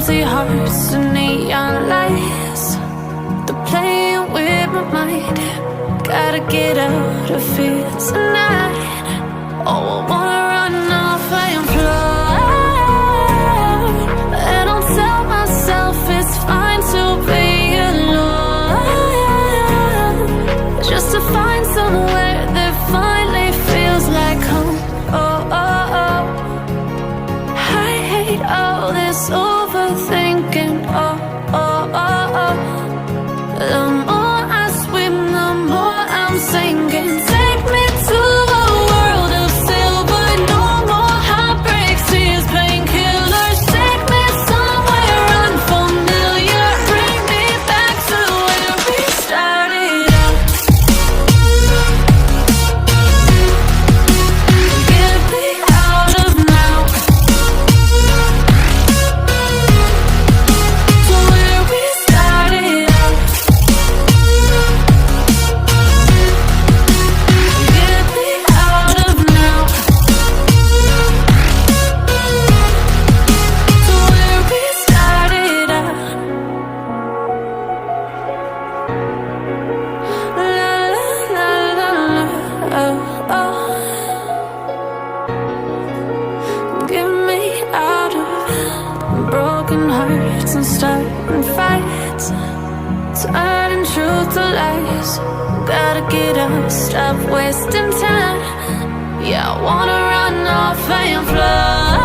empty hearts and neon lights. They're playing with my mind. Gotta get out of here tonight. Oh, I wanna run off and fly. And I'll tell myself it's fine to be alone, just to find somewhere that finally feels like home. Oh, oh, oh. I hate all this overthinking. Oh, oh, oh, oh. The more I swim, the more I'm sinking. Take me to a world of silver. No more heartbreaks, tears, painkillers. Take me somewhere unfamiliar. Bring me back to where we started out. Get me out of now, to where we started out. Get me out of now, to where we started out. La la la la la, oh, oh. Get me out of broken hearts and starting fights, turning truth to lies. Gotta get up, stop wasting time. Yeah, I wanna run off and fly.